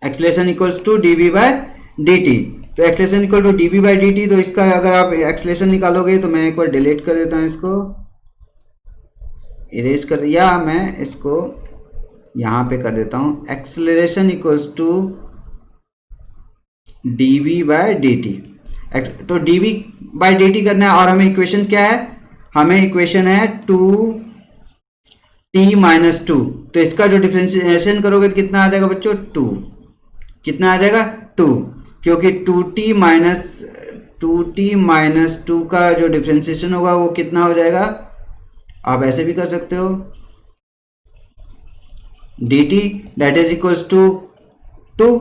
Acceleration equals to dv by dt. तो acceleration equal to dv by dt. तो इसका अगर आप एक्सेलरेशन निकालोगे तो मैं एक बार डिलीट कर देता हूँ, इसको इरेज कर दिया. मैं इसको यहाँ पे कर देता हूँ. Acceleration equals to dv by dt. तो dv बाय dt करना है. और हमें इक्वेशन क्या है? हमें इक्वेशन है 2t माइनस 2. तो इसका जो डिफरेंशिएशन करोगे तो कितना आ जाएगा बच्चों? 2. कितना आ जाएगा? 2. क्योंकि 2t माइनस 2t माइनस 2 का जो डिफ्रेंसिएशन होगा वो कितना हो जाएगा, आप ऐसे भी कर सकते हो, dt that is equals to 2।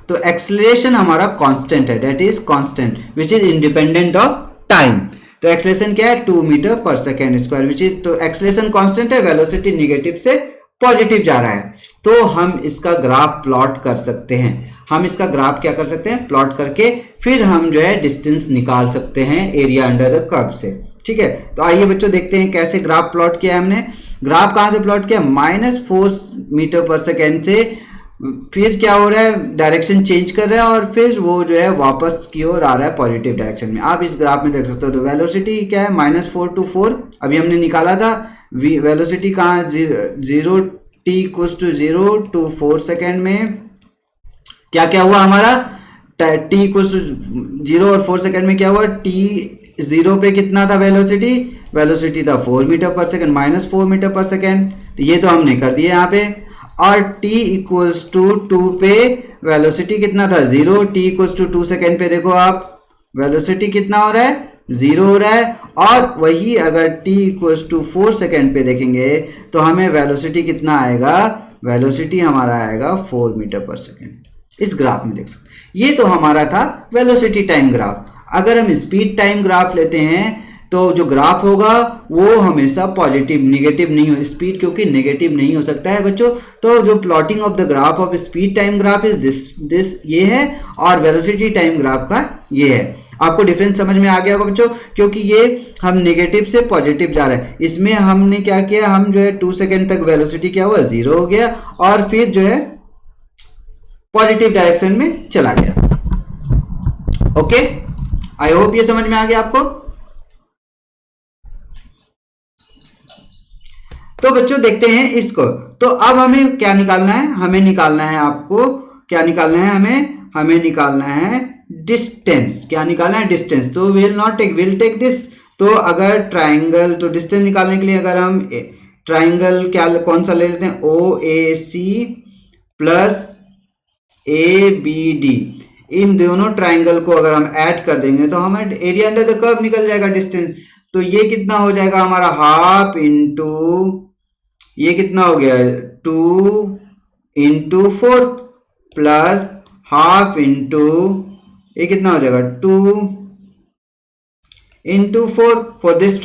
तो एक्सेलरेशन हमारा कांस्टेंट है, that is constant which is independent of time. तो एक्सेलरेशन क्या है, 2 मीटर पर सेकेंड स्क्वायर विच इज, तो एक्सेलरेशन कांस्टेंट है, वेलोसिटी निगेटिव से पॉजिटिव जा रहा है। तो हम इसका ग्राफ प्लॉट कर सकते हैं, हम इसका ग्राफ क्या कर सकते हैं, प्लॉट करके फिर हम जो है डिस्टेंस निकाल सकते हैं एरिया अंडर द कर्व से। ठीक है, तो आइए बच्चों देखते हैं कैसे ग्राफ प्लॉट किया है हमने। ग्राफ कहां से प्लॉट किया, -4 मीटर पर सेकेंड से, फिर क्या हो रहा है, डायरेक्शन चेंज कर रहा है और फिर वो जो है वापस की ओर आ रहा है पॉजिटिव डायरेक्शन में। आप इस ग्राफ में देख सकते हो। तो वेलोसिटी क्या है, -4 to 4 अभी हमने निकाला था। वेलोसिटी कहाँ, 0 t = 0 to 4 सेकेंड में क्या क्या हुआ हमारा, t = 0 और 4 सेकेंड में क्या हुआ, t 0 पे कितना था वेलोसिटी था 4 मीटर पर सेकेंड, -4 मीटर पर सेकेंड। तो ये तो हमने कर दिया यहाँ पे। और t = 2 पे वेलोसिटी कितना था, 0, t = 2 सेकेंड पे देखो आप वेलोसिटी कितना हो रहा है, 0 हो रहा है। और वही अगर t = 4 सेकेंड पे देखेंगे तो हमें वेलोसिटी कितना आएगा, वेलोसिटी हमारा आएगा 4 मीटर पर सेकेंड। इस ग्राफ में देख सकते, ये तो हमारा था वेलोसिटी टाइम ग्राफ। अगर हम स्पीड टाइम ग्राफ लेते हैं तो जो ग्राफ होगा वो हमेशा पॉजिटिव, निगेटिव नहीं हो, स्पीड क्योंकि नेगेटिव नहीं हो सकता है बच्चों। तो जो plotting of the graph of speed time graph is this ये है, और वेलोसिटी टाइम ग्राफ का ये है। आपको डिफरेंस समझ में आ गया होगा बच्चों, क्योंकि ये हम नेगेटिव से पॉजिटिव जा रहे हैं। इसमें हमने क्या किया, हम जो है 2 सेकेंड तक वेलोसिटी क्या हुआ, 0 हो गया और फिर जो है पॉजिटिव डायरेक्शन में चला गया। ओके, आई होप ये समझ में आ गया आपको। तो बच्चों देखते हैं इसको। तो अब हमें क्या निकालना है, हमें निकालना है, आपको क्या निकालना है, हमें निकालना है डिस्टेंस। क्या निकालना है, डिस्टेंस। तो विल टेक दिस। तो अगर ट्राइंगल, तो डिस्टेंस निकालने के लिए अगर हम ट्राइंगल क्या कौन सा ले लेते हैं, OAC प्लस ABD, इन दोनों ट्राइंगल को अगर हम ऐड कर देंगे तो हमें एरिया अंडर द कर्व निकल जाएगा, डिस्टेंस। तो ये कितना हो जाएगा हमारा, हाफ इंटू ये कितना हो गया, 2 × 4 प्लस हाफ इंटू ये कितना हो जाएगा, 2 × 4 फॉर दिस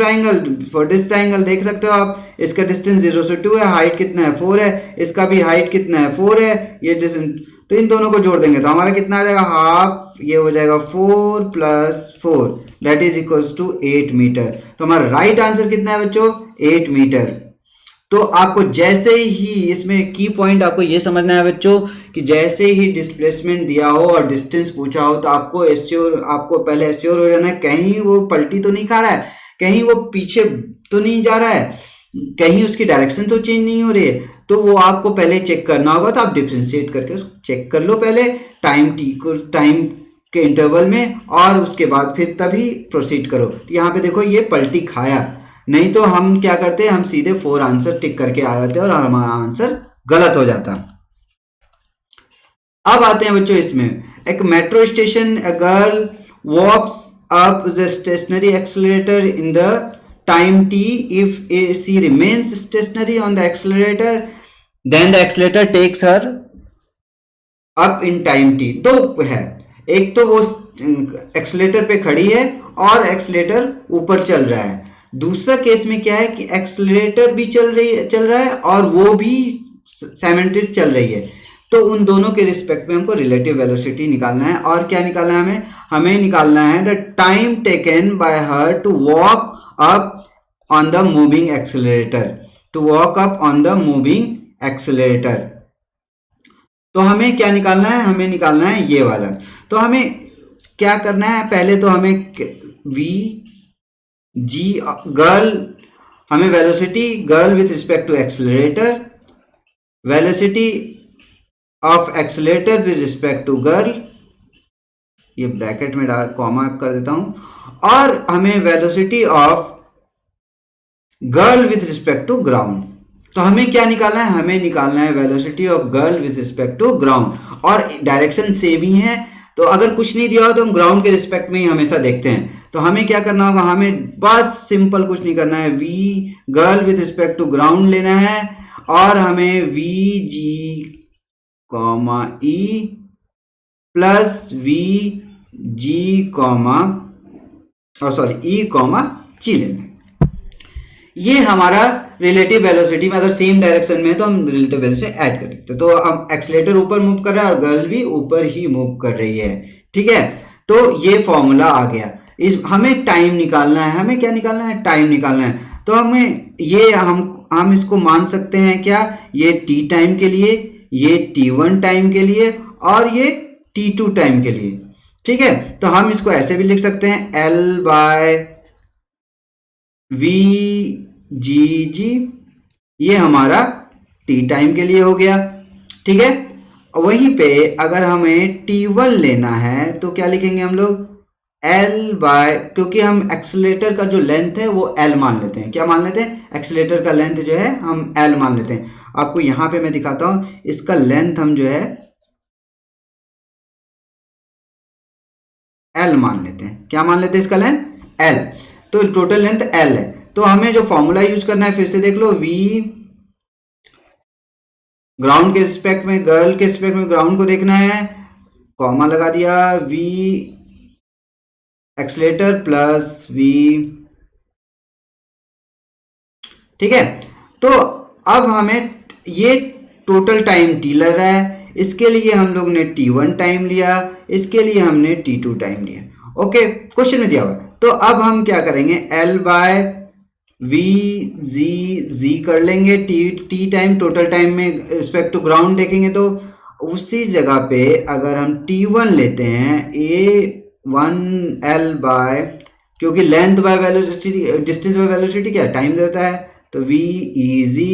ट्राइंगल देख सकते हो आप। इसका डिस्टेंस 0 से 2 है, हाइट कितना है, 4 है, इसका भी हाइट कितना है, 4 है, ये डिस्टेंस। तो इन दोनों को जोड़ देंगे तो हमारा कितना आ जाएगा, हाफ, ये हो जाएगा 4 + 4 that is equals to 8 metre. तो हमारा राइट आंसर कितना है बच्चों, 8 मीटर। तो आपको जैसे ही इसमें की पॉइंट आपको ये समझना है बच्चों कि जैसे ही डिस्प्लेसमेंट दिया हो और डिस्टेंस पूछा हो तो आपको पहले एश्योर हो जाना है, कहीं वो पलटी तो नहीं खा रहा है, कहीं वो पीछे तो नहीं जा रहा है, कहीं उसकी डायरेक्शन तो चेंज नहीं हो रही है। तो वो आपको पहले चेक करना होगा। तो आप डिफ्रेंशिएट करके उसको चेक कर लो पहले टाइम के इंटरवल में, और उसके बाद फिर तभी प्रोसीड करो। तो यहाँ पे देखो ये पलटी खाया, नहीं तो हम क्या करते हैं, हम सीधे 4 आंसर टिक करके आ जाते हैं और हमारा आंसर गलत हो जाता। अब आते हैं बच्चों इसमें, एक metro station, a girl walks up the stationary accelerator in the time t. If she remains stationary on the accelerator, then the accelerator takes her up in time t. दो है, एक तो वो एक्सेलेटर पे खड़ी है और एक्सेलेटर ऊपर चल रहा है। दूसरा केस में क्या है कि एक्सेलरेटर भी चल रहा है और वो भी साइमल्टेनियस चल रही है। तो उन दोनों के रिस्पेक्ट में हमको रिलेटिव वेलोसिटी निकालना है। और क्या निकालना है हमें निकालना है the time taken by her to walk up on the moving accelerator, तो हमें क्या निकालना है, हमें निकालना है ये वाला। तो हमें क्या करना है, पहले तो हमें गर्ल, हमें velocity girl with respect to accelerator, velocity of accelerator with respect to girl, ये ब्रैकेट में कॉमा कर देता हूं, और हमें velocity of girl with respect to ground. तो हमें क्या निकालना है, हमें निकालना है velocity of girl with respect to ground, और डायरेक्शन सेम ही है। तो अगर कुछ नहीं दिया हो तो हम ग्राउंड के रिस्पेक्ट में ही हमेशा देखते हैं। तो हमें क्या करना होगा, हमें बस सिंपल कुछ नहीं करना है, v girl with respect to ground लेना है और हमें v g comma e plus v g comma e comma g लेना है। ये हमारा रिलेटिव वेलोसिटी में, अगर सेम डायरेक्शन में है तो हम रिलेटिव वेलोसिटी ऐड कर देते हैं। तो हम एक्सीलरेटर ऊपर मूव कर रहा है और गर्ल भी ऊपर ही मूव कर रही है, ठीक है। तो ये फॉर्मूला आ गया। हमें टाइम निकालना है, हमें क्या निकालना है, टाइम निकालना है। तो हमें ये हम इसको मान सकते हैं क्या, ये टी टाइम के लिए, ये T1 टाइम के लिए और ये T2 टाइम के लिए, ठीक है। तो हम इसको ऐसे भी लिख सकते हैं L बाय वी जी जी, ये हमारा टी टाइम के लिए हो गया, ठीक है। वहीं पे अगर हमें T1 लेना है तो क्या लिखेंगे हम लोग, L बाय, क्योंकि हम एक्सीलरेटर का जो लेंथ है वो L मान लेते हैं। क्या मान लेते हैं, एक्सीलरेटर का लेंथ जो है हम L मान लेते हैं। आपको यहां पे मैं दिखाता हूं, इसका लेंथ हम जो है L मान लेते हैं। क्या मान लेते हैं, इसका लेंथ L, तो टोटल लेंथ L है। तो हमें जो फॉर्मूला यूज करना है, फिर से देख लो, V ग्राउंड के रिस्पेक्ट में, गर्ल के रिस्पेक्ट में ग्राउंड को देखना है, कॉमा लगा दिया, V एक्सीलरेटर प्लस V, ठीक है। तो अब हमें ये टोटल टाइम T लग रहा है, इसके लिए हम लोग ने T1 टाइम लिया, इसके लिए हमने T2 टाइम लिया, ओके, क्वेश्चन में दिया हुआ। तो अब हम क्या करेंगे, L बाय वी जी कर लेंगे, टी टाइम टोटल टाइम में रिस्पेक्ट टू ग्राउंड देखेंगे तो उसी जगह पे अगर हम T1 लेते हैं, A1 L बाय, क्योंकि length by velocity, distance by velocity क्या टाइम देता है, तो V ई जी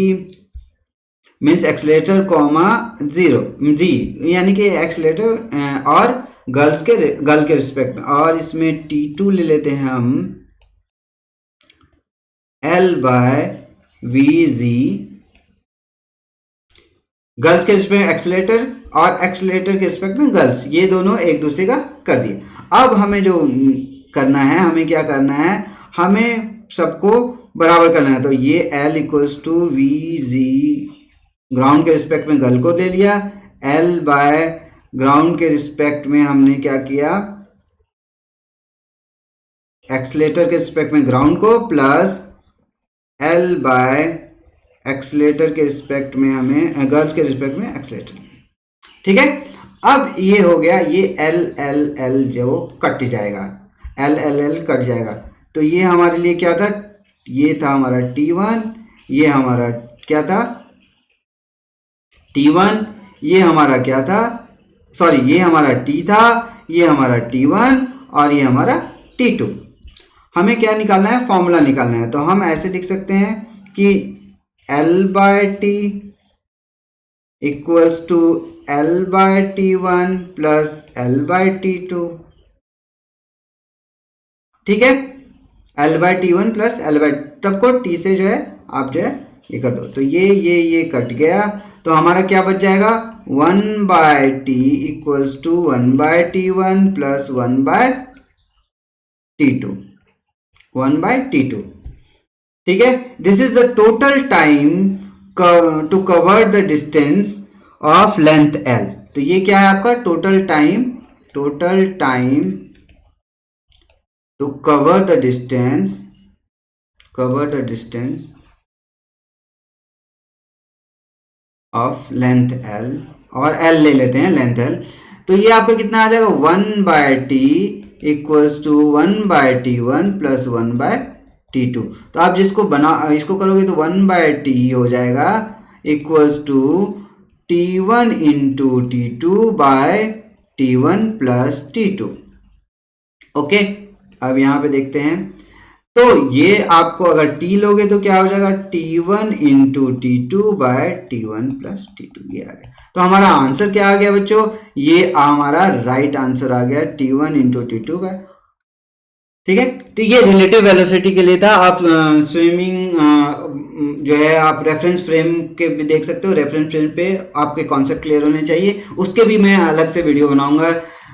मीन्स एक्सीलरेटर कॉमा जीरो जी, यानी कि एक्सीलरेटर और गर्ल के रिस्पेक्ट में, और इसमें T2 ले लेते हैं हम L by V G, girls के रिस्पेक्ट में एक्सीलरेटर और एक्सीलरेटर के रिस्पेक्ट में गर्ल्स, ये दोनों एक दूसरे का कर दिए। अब हमें जो करना है, हमें क्या करना है, हमें सबको बराबर करना है। तो ये L equals to V G ground के रिस्पेक्ट में गर्ल को ले लिया, L बाय ग्राउंड के रिस्पेक्ट में हमने क्या किया, एक्सीलरेटर के रिस्पेक्ट में ग्राउंड को, प्लस L बाय एक्सीलरेटर के रिस्पेक्ट में हमें गर्ल्स के रिस्पेक्ट में एक्सीलरेटर, ठीक है। अब ये हो गया, ये L L L जो कट जाएगा, L L L कट जाएगा। तो ये हमारे लिए क्या था, ये था हमारा T1, ये हमारा क्या था T1, ये हमारा क्या था, सॉरी ये हमारा T था, ये हमारा T1 और ये हमारा T2। हमें क्या निकालना है, फॉर्मूला निकालना है। तो हम ऐसे लिख सकते हैं कि L by T equals to L by T1 plus L by T2, ठीक है। L by T1 plus L by, तब को T से जो है आप जो है ये कर दो, तो ये कट गया। तो हमारा क्या बच जाएगा, 1 by T equals to 1 by T1 plus 1 by T2, 1 by T2, ठीक है। This is the total time to cover the distance of length L। तो ये क्या है आपका total time to cover the distance of length L, और L ले लेते हैं लेंथ L। तो ये आपका कितना आ जाएगा, 1 by T equals to 1 by T1 plus 1 by T2। तो आप इसको करोगे तो 1 बाय टी हो जाएगा equals to T1 into T2 by T1 plus T2, okay. अब यहाँ पे देखते हैं, तो ये आपको अगर T लोगे तो क्या हो जाएगा, T1 into T2 by T1 plus T2, ये आ गया। तो हमारा आंसर क्या आ गया बच्चों, ये हमारा राइट आंसर आ गया T1 इंटू T2 बाय, ठीक है। तो ये रिलेटिव वेलोसिटी के लिए था। आप स्विमिंग जो है आप रेफरेंस फ्रेम के भी देख सकते हो, रेफरेंस फ्रेम पे आपके कॉन्सेप्ट क्लियर होने चाहिए, उसके भी मैं अलग से वीडियो बनाऊंगा।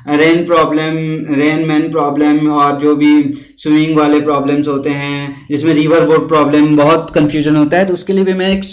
रेन मैन प्रॉब्लम और जो भी स्विमिंग वाले प्रॉब्लम्स होते हैं जिसमें रिवर बोट प्रॉब्लम बहुत कंफ्यूजन होता है, तो उसके लिए भी मैं एक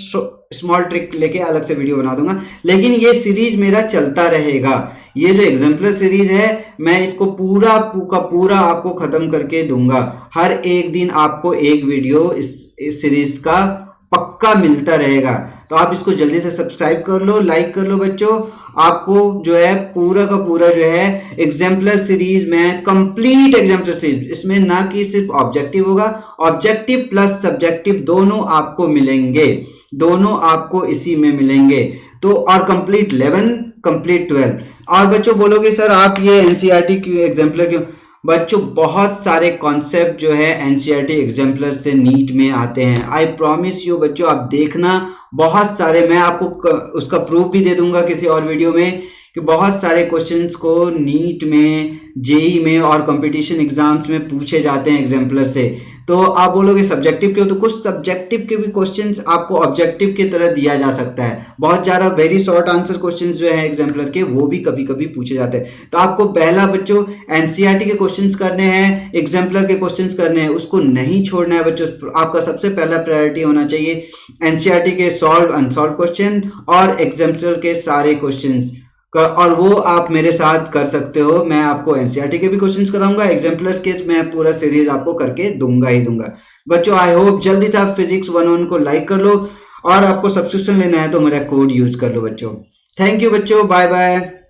स्मॉल ट्रिक लेके अलग से वीडियो बना दूंगा। लेकिन ये सीरीज मेरा चलता रहेगा। ये जो एग्जाम्पलर सीरीज है मैं इसको पूरा का पूरा आपको खत्म करके दूंगा। हर एक दिन आपको एक वीडियो इस सीरीज का पक्का मिलता रहेगा। तो आप इसको जल्दी से सब्सक्राइब कर लो, लाइक कर लो बच्चों। आपको जो है पूरा का पूरा जो है एग्जाम्पलर सीरीज में कंप्लीट एग्जाम्पलर सीरीज, इसमें ना कि सिर्फ ऑब्जेक्टिव होगा, ऑब्जेक्टिव प्लस सब्जेक्टिव दोनों आपको मिलेंगे, दोनों आपको इसी में मिलेंगे। तो और कंप्लीट 11 कंप्लीट 12। और बच्चों बोलोगे सर आप ये एनसीईआरटी क्यों एग्जाम्पलर क्यों? बच्चों बहुत सारे कॉन्सेप्ट जो है एनसीईआरटी एग्जाम्पलर से नीट में आते हैं। आई प्रॉमिस यू बच्चों, आप देखना बहुत सारे, मैं आपको उसका प्रूफ भी दे दूंगा किसी और वीडियो में कि बहुत सारे क्वेश्चंस को नीट में, जेई में और कंपटीशन एग्जाम्स में पूछे जाते हैं एग्जाम्पलर से। तो आप बोलोगे सब्जेक्टिव क्यों? तो कुछ सब्जेक्टिव के भी क्वेश्चंस आपको ऑब्जेक्टिव की तरह दिया जा सकता है। बहुत ज़्यादा वेरी शॉर्ट आंसर क्वेश्चंस जो है एग्जाम्पलर के वो भी कभी कभी पूछे जाते हैं। तो आपको पहला बच्चों एनसीईआरटी के क्वेश्चंस करने हैं, एग्जाम्पलर के क्वेश्चंस करने हैं, उसको नहीं छोड़ना है बच्चों। आपका सबसे पहला प्रायोरिटी होना चाहिए एनसीईआरटी के सॉल्व अनसॉल्व क्वेश्चन और एग्जाम्पलर के सारे क्वेश्चंस और वो आप मेरे साथ कर सकते हो। मैं आपको एनसीईआरटी के भी क्वेश्चंस कराऊंगा, एग्जाम्पलर्स के मैं पूरा सीरीज आपको करके दूंगा ही दूंगा। बच्चों आई होप जल्दी से आप फिजिक्स 101 को लाइक कर लो और आपको सब्सक्रिप्शन लेना है तो मेरा कोड यूज कर लो बच्चों। थैंक यू बच्चों, बाय बाय।